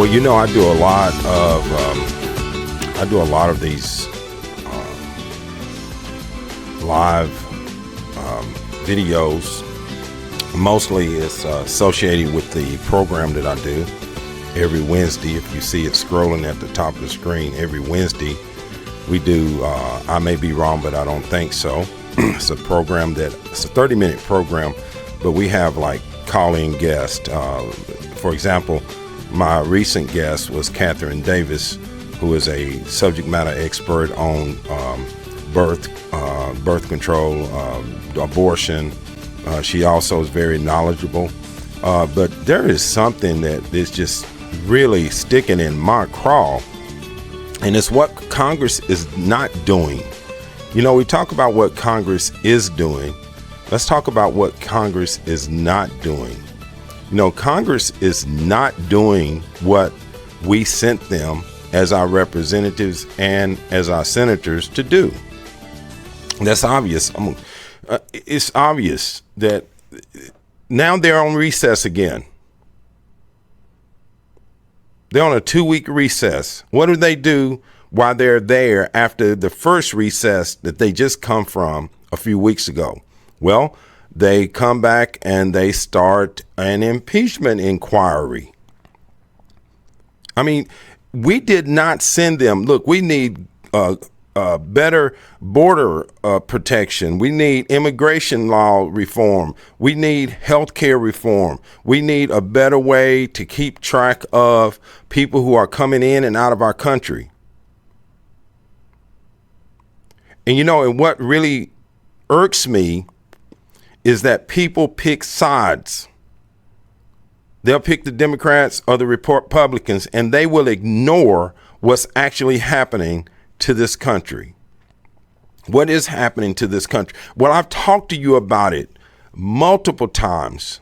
Well, I do a lot of these live videos. Mostly it's associated with the program that I do every Wednesday. If you see it scrolling at the top of the screen, every Wednesday we do I may be wrong, but I don't think so. It's a program it's a 30-minute program, but we have like call-in guests. For example, my recent guest was Catherine Davis, who is a subject matter expert on birth control, abortion. She also is very knowledgeable. But there is something that is just really sticking in my craw, and it's what Congress is not doing. We talk about what Congress is doing. Let's talk about what Congress is not doing. Congress is not doing what we sent them as our representatives and as our senators to do. That's obvious. It's obvious that now they're on recess again. They're on a 2-week recess. What do they do while they're there after the first recess that they just come from a few weeks ago? Well, they come back and they start an impeachment inquiry. I mean, we did not send them. Look, we need better border protection. We need immigration law reform. We need health care reform. We need a better way to keep track of people who are coming in and out of our country. And what really irks me is that people pick sides. They'll pick the Democrats or the Republicans, and they will ignore what's actually happening to this country. What is happening to this country? Well, I've talked to you about it multiple times.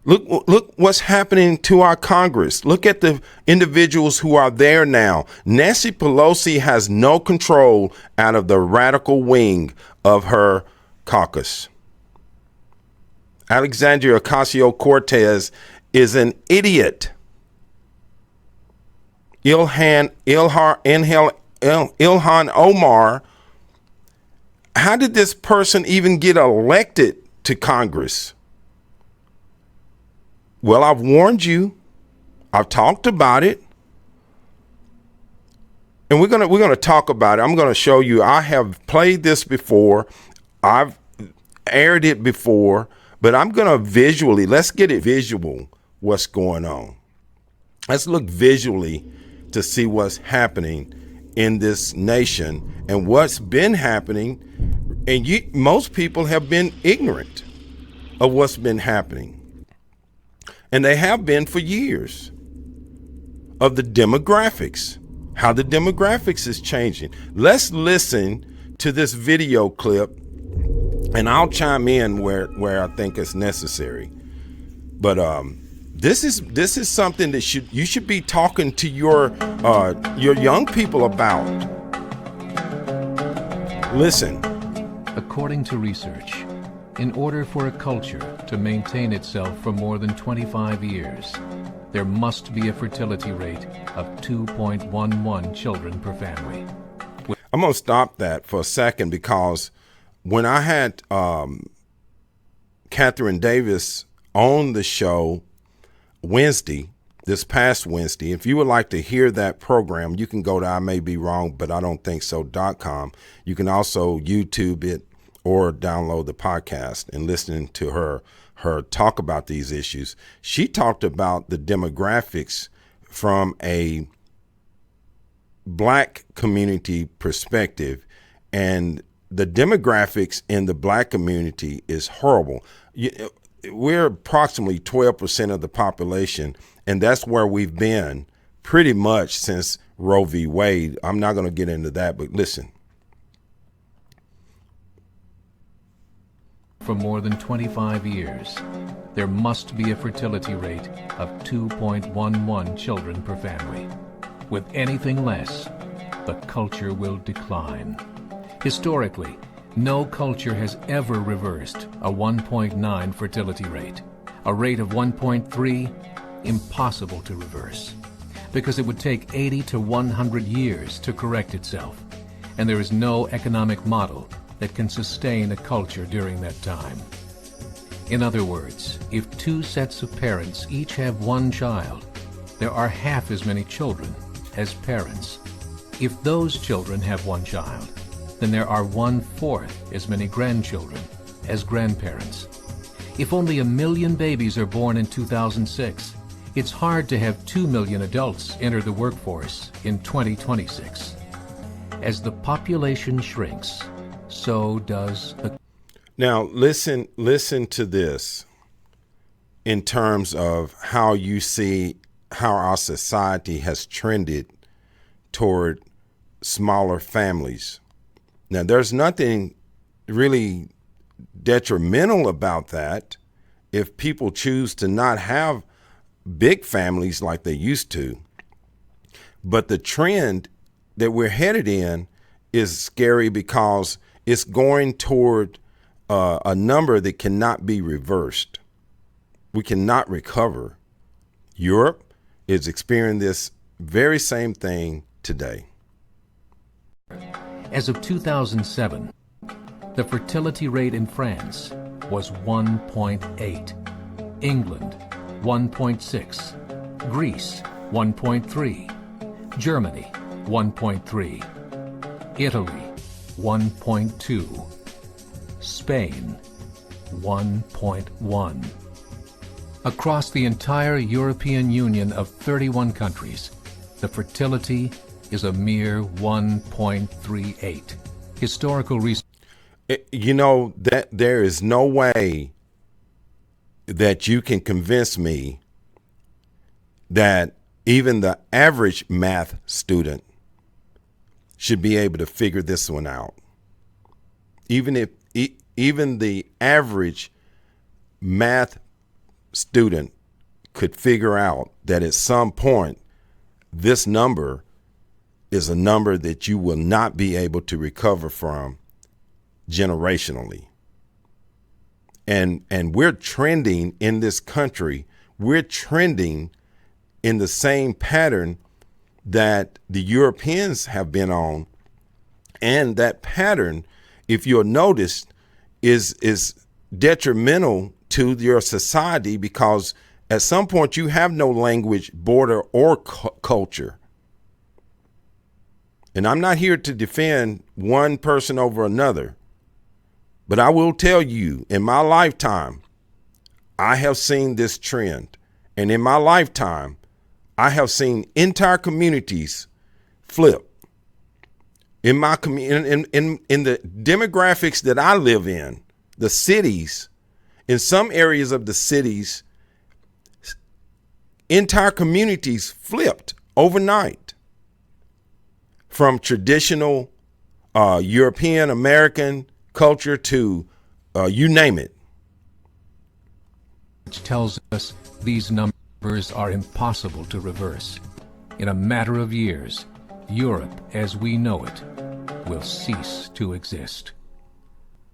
Look what's happening to our Congress. Look at the individuals who are there now. Nancy Pelosi has no control out of the radical wing of her caucus. Alexandria Ocasio-Cortez is an idiot. Ilhan Omar, how did this person even get elected to Congress? Well, I've warned you. I've talked about it. And we're gonna talk about it. I'm gonna show you. I have played this before. I've aired it before, but I'm gonna visually, let's get it visual, what's going on. Let's look visually to see what's happening in this nation and what's been happening. And most people have been ignorant of what's been happening. And they have been for years, of the demographics, how the demographics is changing. Let's listen to this video clip, and I'll chime in where I think it's necessary. But this is something that you should be talking to your young people about. Listen. According to research, in order for a culture to maintain itself for more than 25 years, there must be a fertility rate of 2.11 children per family. I'm going to stop that for a second, because when I had Catherine Davis on the show this past Wednesday, if you would like to hear that program, you can go to I may be wrong, but I don't think so.com. You can also YouTube it or download the podcast and listen to her talk about these issues. She talked about the demographics from a black community perspective, and the demographics in the black community is horrible. We're approximately 12% of the population, and that's where we've been pretty much since Roe v. Wade. I'm not going to get into that, but listen. For more than 25 years, there must be a fertility rate of 2.11 children per family. With anything less, the culture will decline. Historically, no culture has ever reversed a 1.9 fertility rate. A rate of 1.3 impossible to reverse, because it would take 80 to 100 years to correct itself, and there is no economic model that can sustain a culture during that time. In other words, if two sets of parents each have one child, there are half as many children as parents. If those children have one child, then there are 1/4 as many grandchildren as grandparents. If only 1 million babies are born in 2006, it's hard to have 2 million adults enter the workforce in 2026. As the population shrinks, so does the... Now, listen to this in terms of how you see how our society has trended toward smaller families. Now, there's nothing really detrimental about that if people choose to not have big families like they used to. But the trend that we're headed in is scary because it's going toward a number that cannot be reversed. We cannot recover. Europe is experiencing this very same thing today. As of 2007, the fertility rate in France was 1.8, England 1.6, Greece 1.3, Germany 1.3, Italy 1.2, Spain 1.1. Across the entire European Union of 31 countries, the fertility is a mere 1.38. Historical research. You know, that there is no way that you can convince me that even the average math student should be able to figure this one out. Even the average math student could figure out that at some point this number is a number that you will not be able to recover from generationally. And we're trending in this country, we're trending in the same pattern that the Europeans have been on. And that pattern, if you'll notice, is detrimental to your society because at some point you have no language, border, or culture. And I'm not here to defend one person over another, but I will tell you, in my lifetime, I have seen this trend. And in my lifetime, I have seen entire communities flip. In my in the demographics that I live in, the cities, in some areas of the cities, entire communities flipped overnight from traditional European American culture to you name it. Which tells us these numbers are impossible to reverse. In a matter of years, Europe as we know it will cease to exist.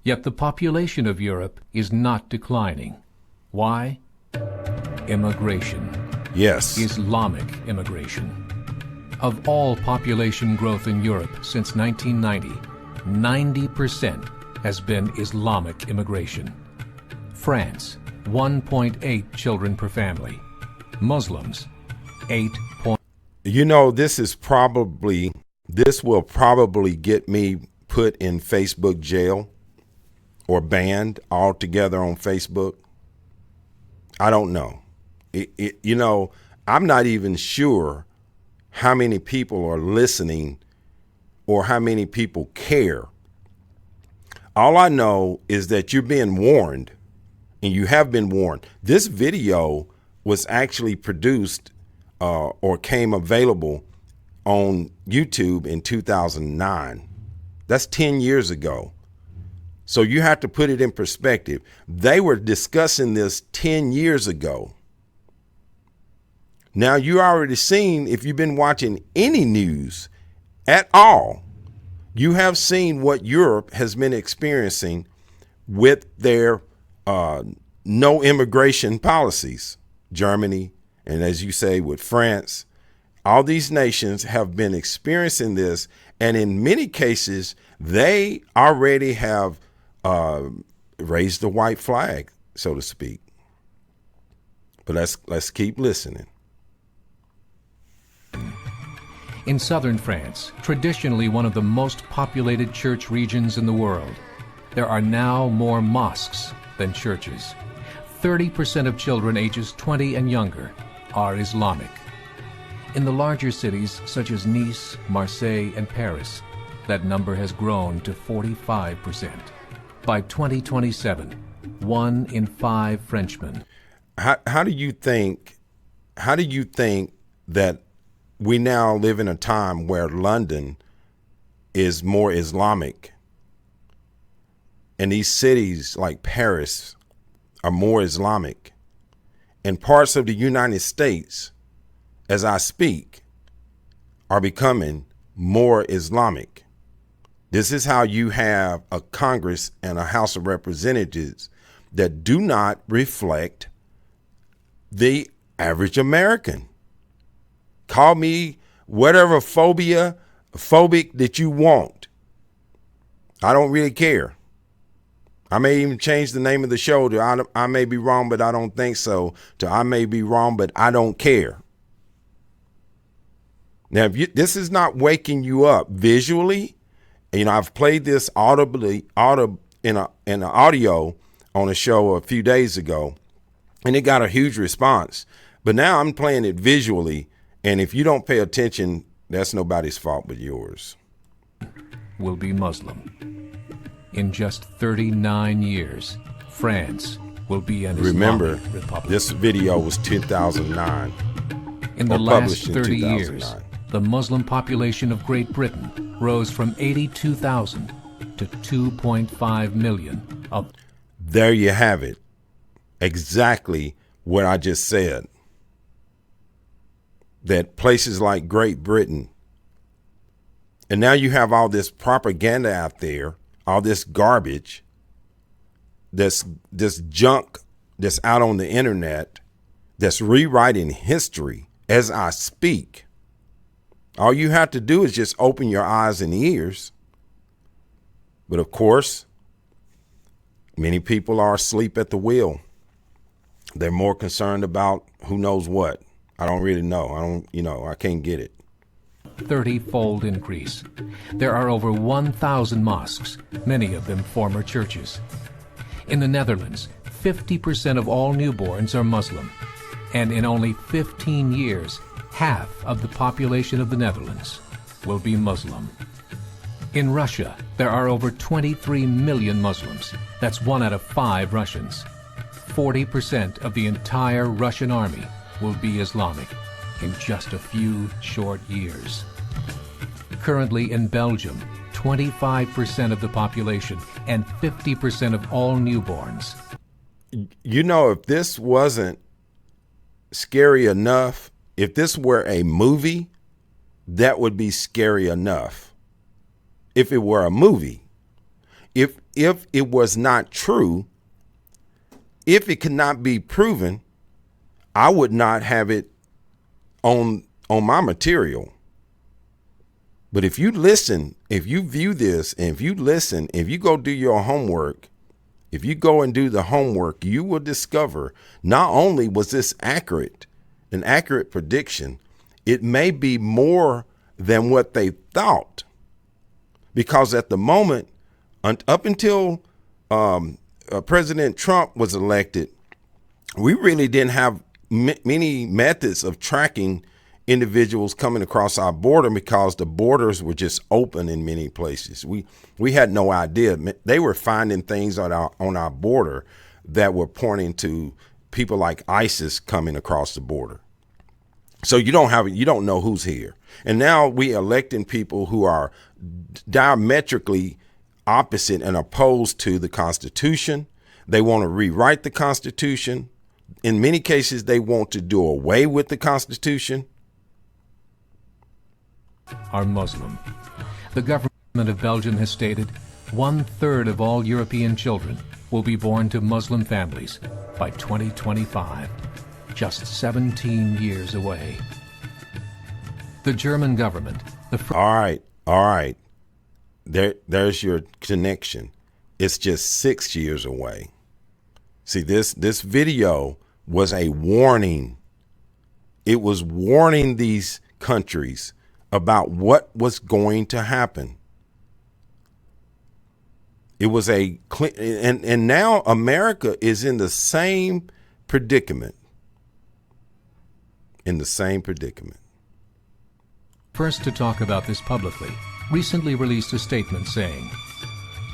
Yet the population of Europe is not declining. Why? Immigration. Yes. Islamic immigration. Of all population growth in Europe since 1990, 90% has been Islamic immigration. France, 1.8 children per family. Muslims, 8. You know, this will probably get me put in Facebook jail or banned altogether on Facebook. I don't know. You know, I'm not even sure how many people are listening or how many people care. All I know is that you're being warned, and you have been warned. This video was actually produced or came available on YouTube in 2009. That's 10 years ago. So you have to put it in perspective. They were discussing this 10 years ago. Now, you already seen, if you've been watching any news at all, you have seen what Europe has been experiencing with their no immigration policies, Germany and as you say, with France, all these nations have been experiencing this. And in many cases, they already have raised the white flag, so to speak. But let's keep listening. In southern France, traditionally one of the most populated church regions in the world, there are now more mosques than churches. 30% of children ages 20 and younger are Islamic. In the larger cities such as Nice, Marseille, and Paris, that number has grown to 45%. By 2027, 1 in 5 Frenchmen. How do you think that we now live in a time where London is more Islamic and these cities like Paris are more Islamic, and parts of the United States, as I speak, are becoming more Islamic? This is how you have a Congress and a House of Representatives that do not reflect the average American. Call me whatever phobic that you want. I don't really care. I may even change the name of the show to I may be wrong, but I don't think so, to I may be wrong, but I don't care. Now, if this is not waking you up visually, I've played this audibly in an audio on a show a few days ago, and it got a huge response. But now I'm playing it visually, and if you don't pay attention, that's nobody's fault but yours. Will be Muslim. In just 39 years, France will be an Islamic republic. This video was 2009. In the last 30 years, the Muslim population of Great Britain rose from 82,000 to 2.5 million. There you have it. Exactly what I just said. That places like Great Britain, and now you have all this propaganda out there, all this garbage, this junk that's out on the internet that's rewriting history as I speak. All you have to do is just open your eyes and ears. But of course, many people are asleep at the wheel. They're more concerned about who knows what. I don't really know. I can't get it. 30-fold increase. There are over 1,000 mosques, many of them former churches. In the Netherlands, 50% of all newborns are Muslim. And in only 15 years, half of the population of the Netherlands will be Muslim. In Russia, there are over 23 million Muslims. That's 1 out of 5 Russians. 40% of the entire Russian army will be Islamic in just a few short years. Currently in Belgium, 25% of the population and 50% of all newborns. If this wasn't scary enough, if this were a movie, that would be scary enough. If it were a movie, if it was not true, if it could not be proven, I would not have it on my material. But if you listen, if you view this, and if you listen, if you go do your homework, if you go and do the homework, you will discover not only was this an accurate prediction, it may be more than what they thought. Because at the moment, up until President Trump was elected, we really didn't have many methods of tracking individuals coming across our border because the borders were just open in many places. We had no idea. They were finding things on our border that were pointing to people like ISIS coming across the border. So you don't know who's here. And now we electing people who are diametrically opposite and opposed to the Constitution. They want to rewrite the Constitution. In many cases, they want to do away with the Constitution. Are Muslim. The government of Belgium has stated 1/3 of all European children will be born to Muslim families by 2025. just 17 years away. The German government, All right. There's your connection. It's just 6 years away. See, this video was a warning. It was warning these countries about what was going to happen. It was and now America is in the same predicament. First to talk about this publicly, recently released a statement saying,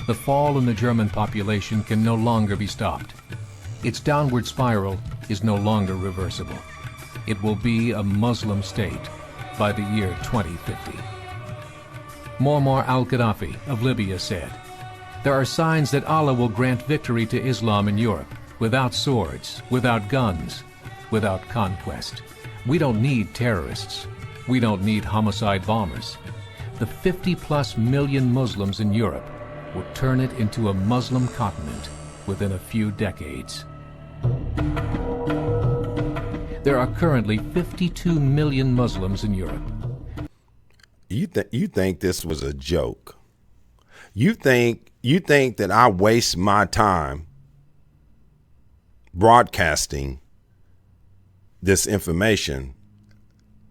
"The fall in the German population can no longer be stopped. Its downward spiral is no longer reversible. It will be a Muslim state by the year 2050. Muammar al-Gaddafi of Libya said, "There are signs that Allah will grant victory to Islam in Europe, without swords, without guns, without conquest. We don't need terrorists. We don't need homicide bombers. The 50+ million Muslims in Europe will turn it into a Muslim continent within a few decades." There are currently 52 million Muslims in Europe. You think this was a joke? You think that I waste my time broadcasting this information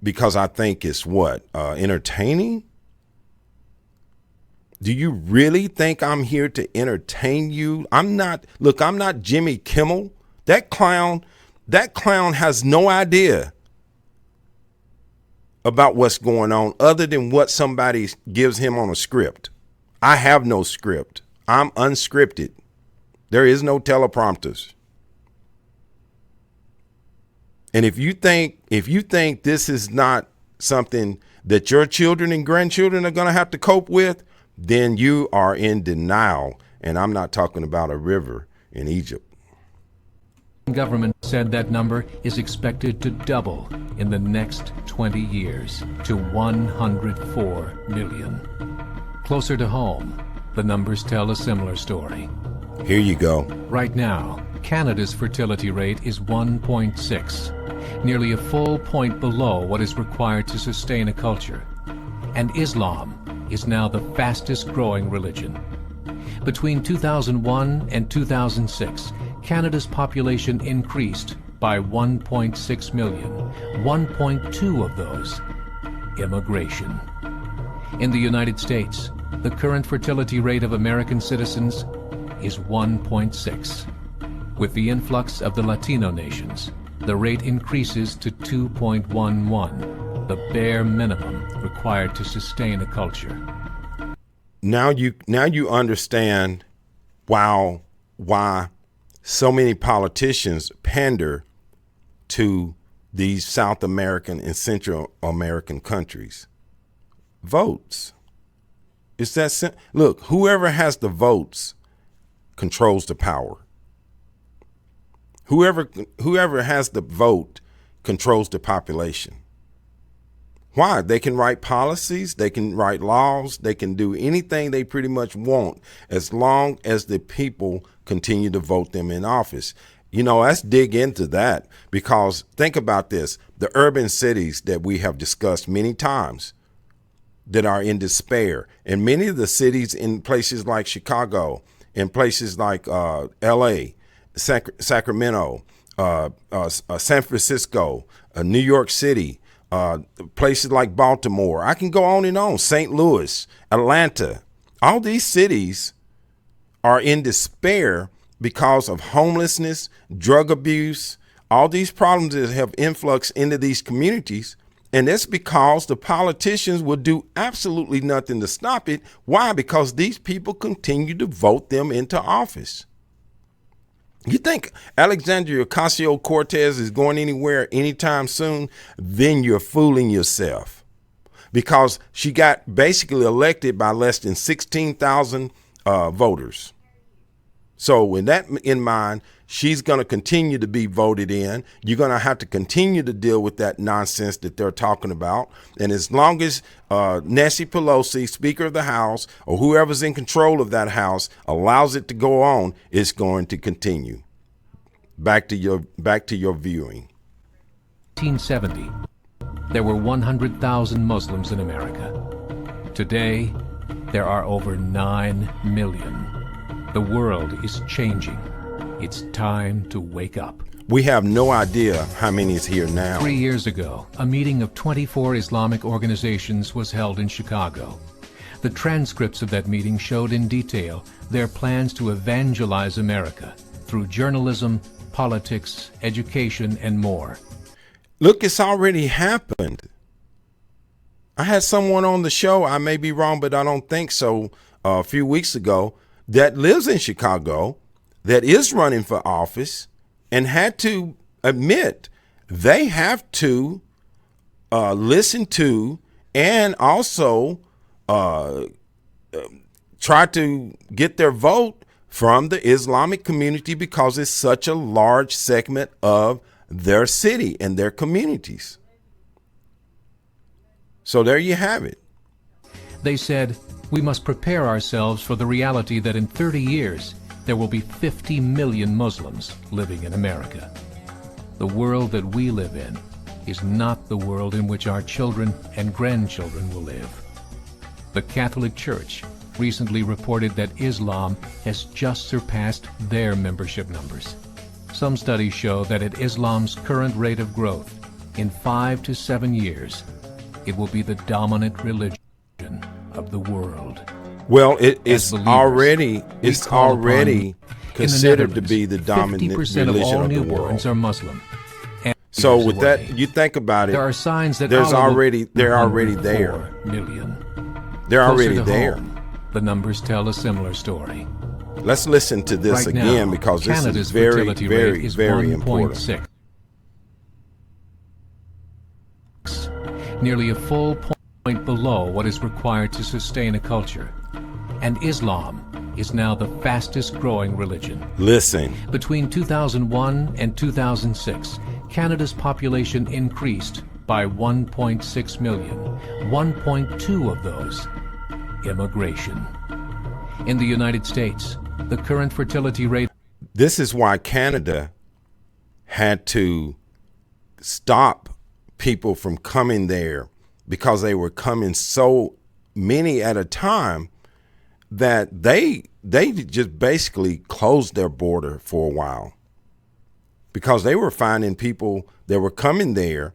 because I think it's entertaining? Do you really think I'm here to entertain you? I'm not Jimmy Kimmel. That clown has no idea about what's going on other than what somebody gives him on a script. I have no script. I'm unscripted. There is no teleprompters. And if you think this is not something that your children and grandchildren are going to have to cope with, then you are in denial. And I'm not talking about a river in Egypt. The government said that number is expected to double in the next 20 years to 104 million. Closer to home, the numbers tell a similar story. Here you go. Right now, Canada's fertility rate is 1.6, nearly a full point below what is required to sustain a culture. And Islam is now the fastest growing religion. Between 2001 and 2006, Canada's population increased by 1.6 million, 1.2 of those immigration. In the United States, the current fertility rate of American citizens is 1.6. With the influx of the Latino nations, the rate increases to 2.11, the bare minimum required to sustain a culture. Now you understand why so many politicians pander to these South American and Central American countries. Votes. It's that look, whoever has the votes controls the power. Whoever has the vote controls the population. Why? They can write policies, they can write laws, they can do anything they pretty much want as long as the people continue to vote them in office. Let's dig into that, because think about this. The urban cities that we have discussed many times that are in despair, and many of the cities in places like Chicago, in places like L.A., Sacramento, San Francisco, New York City, places like Baltimore. I can go on and on. St. Louis, Atlanta. All these cities are in despair because of homelessness, drug abuse, all these problems that have influx into these communities. And that's because the politicians will do absolutely nothing to stop it. Why? Because these people continue to vote them into office. You think Alexandria Ocasio-Cortez is going anywhere anytime soon? Then you're fooling yourself, because she got basically elected by less than 16,000 voters. So with that in mind, she's going to continue to be voted in. You're going to have to continue to deal with that nonsense that they're talking about. And as long as Nancy Pelosi, Speaker of the House, or whoever's in control of that house allows it to go on, it's going to continue. Back to your viewing. 1970, there were 100,000 Muslims in America. Today, there are over 9 million. The world is changing. It's time to wake up. We have no idea how many is here now. 3 years ago, a meeting of 24 Islamic organizations was held in Chicago. The transcripts of that meeting showed in detail their plans to evangelize America through journalism, politics, education, and more. Look, it's already happened. I had someone on the show, I may be wrong, but I don't think so, a few weeks ago, that lives in Chicago, that is running for office, and had to admit they have to listen to and also try to get their vote from the Islamic community because it's such a large segment of their city and their communities. So there you have it. They said, we must prepare ourselves for the reality that in 30 years, there will be 50 million Muslims living in America. The world that we live in is not the world in which our children and grandchildren will live. The Catholic Church recently reported that Islam has just surpassed their membership numbers. Some studies show that at Islam's current rate of growth, in 5 to 7 years, it will be the dominant religion of the world. Well, it's believers, already we call considered upon- to be the dominant 50% religion of all of the newborns world. are Muslim. And So years with away, that, you think about there are it, signs that there's Allah will- already they're already there. 104 million. They're Closer already to there. home, the numbers tell a similar story. Let's listen to this Right again now, because this Canada's is very, fertility rate very, is very important. 1.6. Nearly a full point below what is required to sustain a culture. And Islam is now the fastest growing religion. Listen, Between 2001 and 2006, Canada's population increased by 1.6 million, 1.2 of those immigration. In the United States, the current fertility rate this is why Canada had to stop people from coming there because they were coming so many at a time that they just basically closed their border for a while because they were finding people that were coming there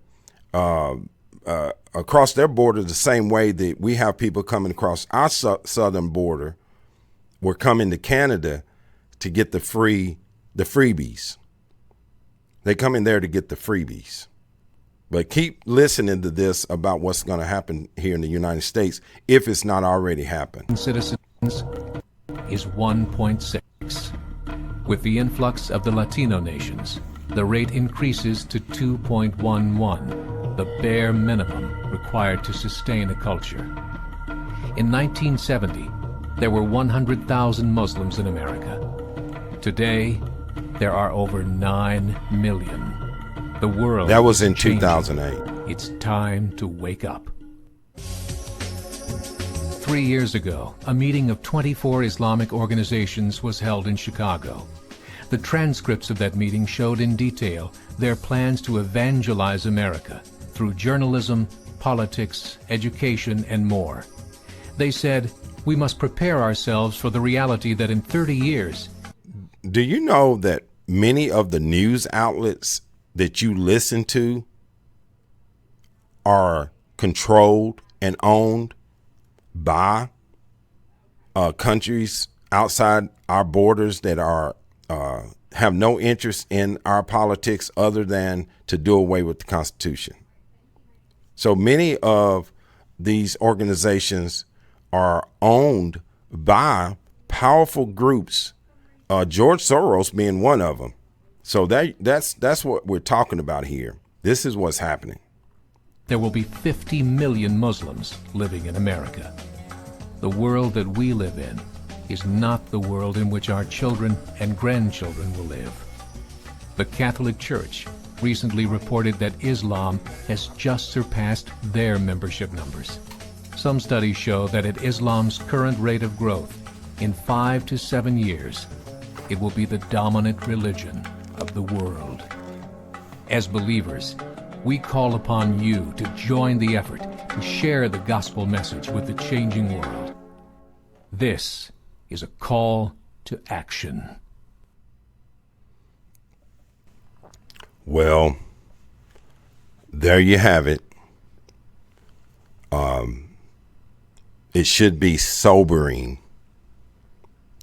across their border the same way that we have people coming across our southern border were coming to Canada to get the freebies. They come in there to get the freebies. But keep listening to this about what's going to happen here in the United States if it's not already happened. citizens is 1.6. With the influx of the Latino nations, the rate increases to 2.11, the bare minimum required to sustain a culture. In 1970, there were 100,000 Muslims in America. Today, there are over 9 million. The world That was is in changing. 2008. It's time to wake up. 3 years ago, a meeting of 24 Islamic organizations was held in Chicago. The transcripts of that meeting showed in detail their plans to evangelize America through journalism, politics, education, and more. They said, we must prepare ourselves for the reality that in 30 years, Do you know that many of the news outlets that you listen to are controlled and owned by countries outside our borders that are have no interest in our politics other than to do away with the Constitution? So many of these organizations are owned by powerful groups, George Soros being one of them. So that's what we're talking about here. This is what's happening. there will be 50 million Muslims living in America. The world that we live in is not the world in which our children and grandchildren will live. The Catholic Church recently reported that Islam has just surpassed their membership numbers. Some studies show that at Islam's current rate of growth, in 5 to 7 years, it will be the dominant religion of the world. As believers, we call upon you to join the effort to share the gospel message with the changing world. This is a call to action. Well, there you have it. It should be sobering.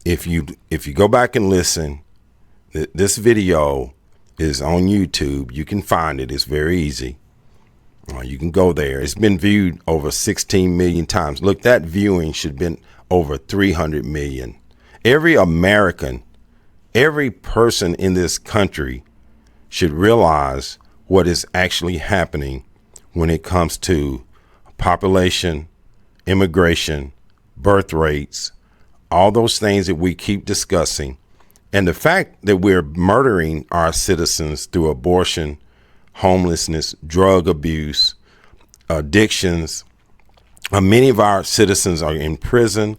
If you go back and listen, this video is on YouTube. You can find it. It's very easy. You can go there. It's been viewed over 16 million times. Look, that viewing should have been over 300 million. Every American, every person in this country should realize what is actually happening when it comes to population, immigration, birth rates, all those things that we keep discussing. And the fact that we're murdering our citizens through abortion, homelessness, drug abuse, addictions. Many of our citizens are in prison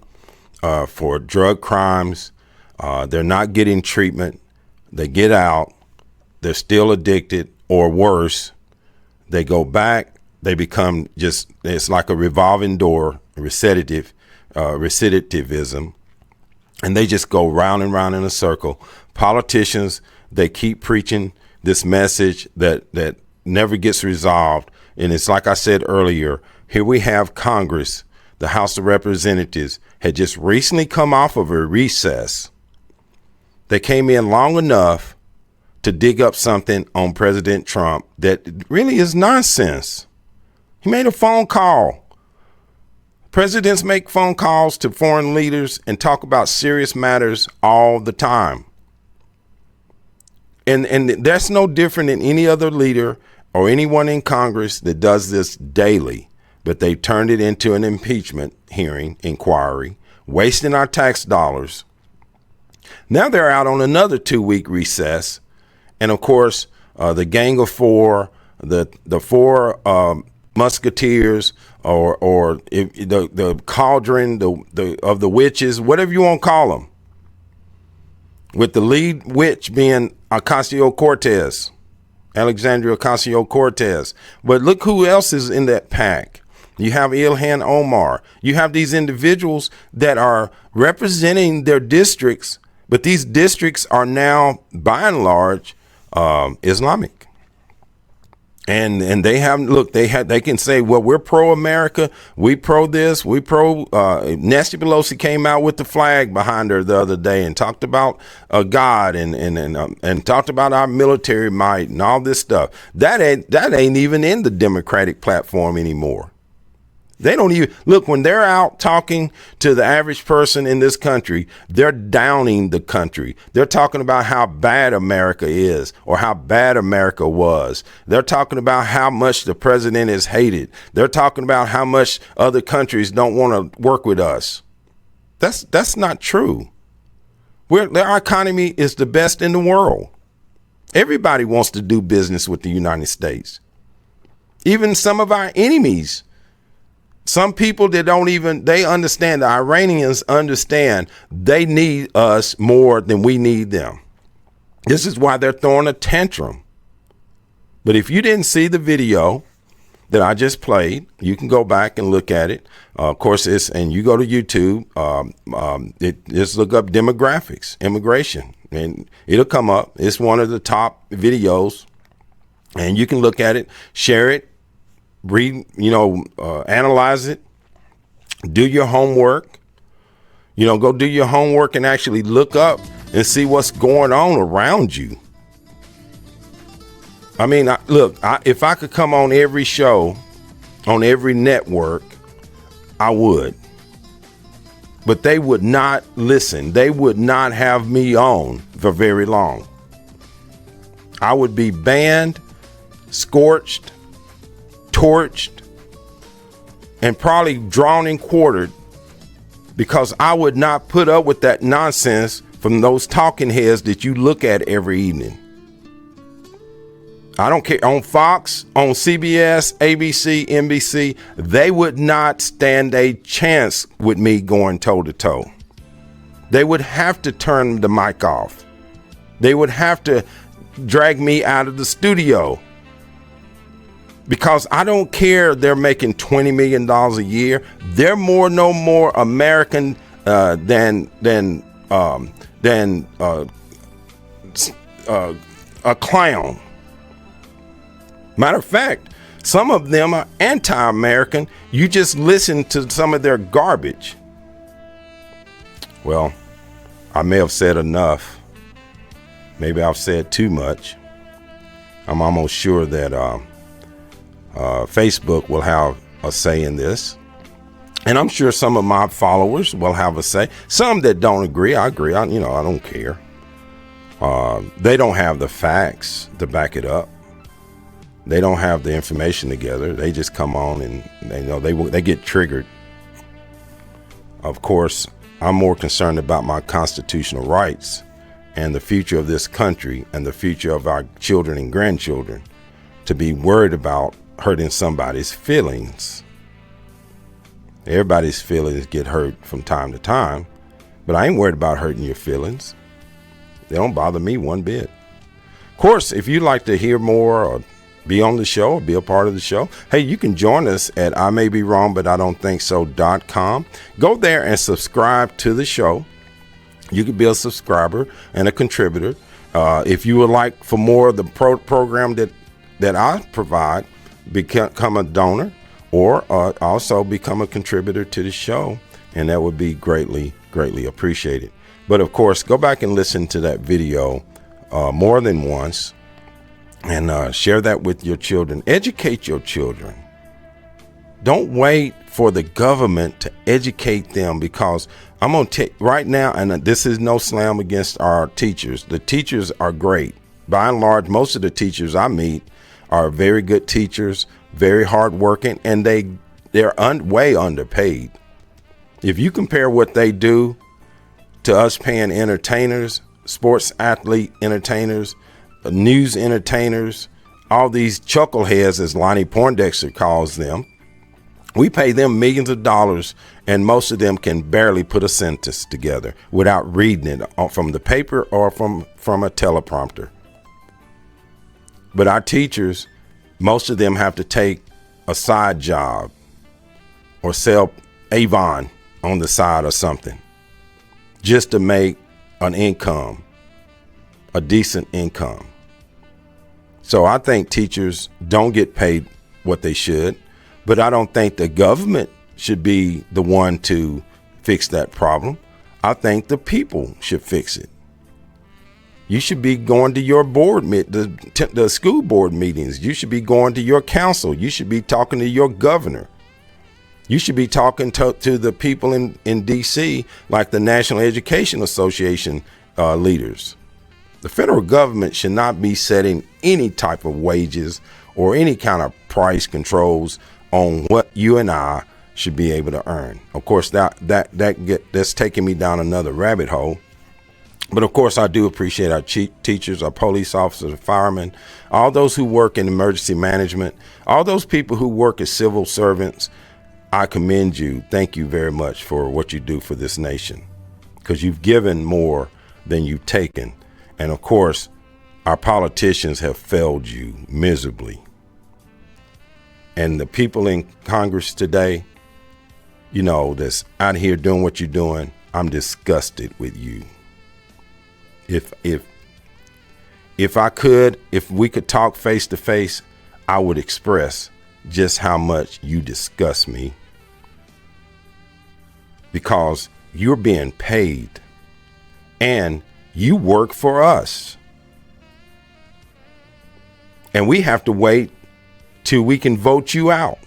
for drug crimes. They're not getting treatment. They get out. They're still addicted, or worse, they go back. They become just, it's like a revolving door, recidivism. And they just go round and round in a circle. Politicians, they keep preaching this message that never gets resolved. And it's like I said earlier, here we have Congress, the House of Representatives, had just recently come off of a recess. They came in long enough to dig up something on President Trump that really is nonsense. He made a phone call. Presidents make phone calls to foreign leaders and talk about serious matters all the time. And that's no different than any other leader or anyone in Congress that does this daily. But they turned it into an impeachment hearing, inquiry, wasting our tax dollars. Now they're out on another 2-week recess. And of course, the Gang of Four, the four musketeers, or the cauldron of the witches, whatever you want to call them, with the lead witch being Ocasio-Cortez, Alexandria Ocasio-Cortez. But look who else is in that pack. You have Ilhan Omar. You have these individuals that are representing their districts, but these districts are now, by and large, Islamic. And they have, look, they can say, well, we're pro-America, we pro this, we pro. Nancy Pelosi came out with the flag behind her the other day and talked about God and talked about our military might and all this stuff. That ain't even in the Democratic platform anymore. They don't even look, when they're out talking to the average person in this country, they're downing the country. They're talking about how bad America is or how bad America was. They're talking about how much the president is hated. They're talking about how much other countries don't want to work with us. That's not true. Our economy is the best in the world. Everybody wants to do business with the United States. Even some of our enemies. Some people that they understand, the Iranians understand they need us more than we need them. This is why they're throwing a tantrum. But if you didn't see the video that I just played, you can go back and look at it. Of course, and you go to YouTube, just look up demographics, immigration, and it'll come up. It's one of the top videos, and you can look at it, share it, read, analyze it, do your homework, go do your homework and actually look up and see what's going on around you. I mean, if I could come on every show, on every network, I would. But they would not listen. They would not have me on for very long. I would be banned, scorched, torched, and probably drawn and quartered, because I would not put up with that nonsense from those talking heads that you look at every evening. I don't care, on Fox, on CBS, ABC, NBC, they would not stand a chance with me going toe to toe. They would have to turn the mic off. They would have to drag me out of the studio. because I don't care they're making $20 million a year. They're no more American than a clown. Matter of fact, some of them are anti-American. You just listen to some of their garbage. Well, I may have said enough. Maybe I've said too much. I'm almost sure that Facebook will have a say in this. And I'm sure some of my followers will have a say. Some that don't agree, I agree. I don't care. They don't have the facts to back it up. They don't have the information together. They just come on and they get triggered. Of course, I'm more concerned about my constitutional rights and the future of this country and the future of our children and grandchildren, to be worried about hurting somebody's feelings. Everybody's feelings get hurt from time to time, but I ain't worried about hurting your feelings. They don't bother me one bit. Of course, if you'd like to hear more or be on the show or be a part of the show, hey, you can join us at I may be wrong, but I don't think so.com. Go there and subscribe to the show. You can be a subscriber and a contributor. If you would like for more of the program that I provide, become a donor or also become a contributor to the show, and that would be greatly appreciated. But of course, go back and listen to that video more than once, and share that with your children. Educate your children. Don't wait for the government to educate them, because I'm going to take right now, and this is no slam against our teachers. The teachers are great. By and large, most of the teachers I meet are very good teachers, very hardworking, and they're way underpaid. If you compare what they do to us paying entertainers, sports athlete entertainers, news entertainers, all these chuckleheads, as Lonnie Poindexter calls them, we pay them millions of dollars, and most of them can barely put a sentence together without reading it from the paper or from a teleprompter. But our teachers, most of them have to take a side job or sell Avon on the side or something just to make an income, a decent income. So I think teachers don't get paid what they should, but I don't think the government should be the one to fix that problem. I think the people should fix it. You should be going to your board, the school board meetings. You should be going to your council. You should be talking to your governor. You should be talking to the people in D.C., like the National Education Association leaders. The federal government should not be setting any type of wages or any kind of price controls on what you and I should be able to earn. Of course, that's taking me down another rabbit hole. But of course, I do appreciate our teachers, our police officers, our firemen, all those who work in emergency management, all those people who work as civil servants. I commend you. Thank you very much for what you do for this nation, because you've given more than you've taken. And of course, our politicians have failed you miserably. And the people in Congress today, that's out here doing what you're doing, I'm disgusted with you. If we could talk face to face, I would express just how much you disgust me, because you're being paid and you work for us, and we have to wait till we can vote you out.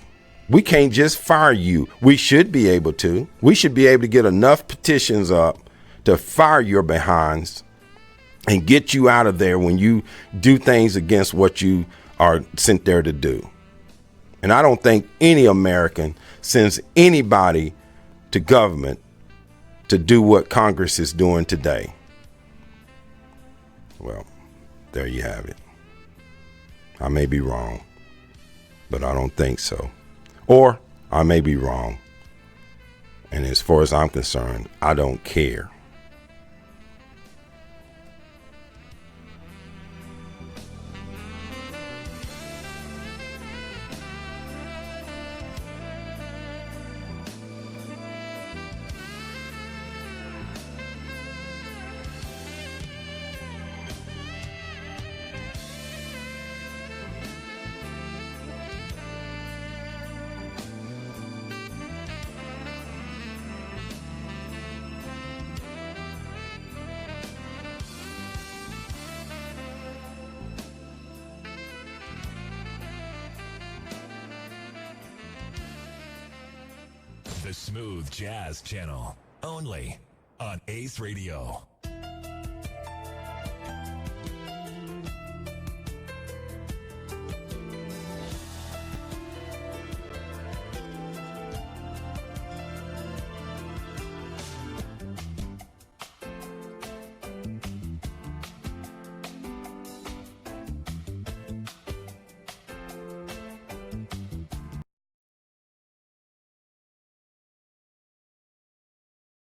We can't just fire you. We should be able to. We should be able to get enough petitions up to fire your behinds and get you out of there when you do things against what you are sent there to do. And I don't think any American sends anybody to government to do what Congress is doing today. Well, there you have it. I may be wrong, but I don't think so. Or I may be wrong. And as far as I'm concerned, I don't care. The Smooth Jazz Channel. Only on Ace Radio.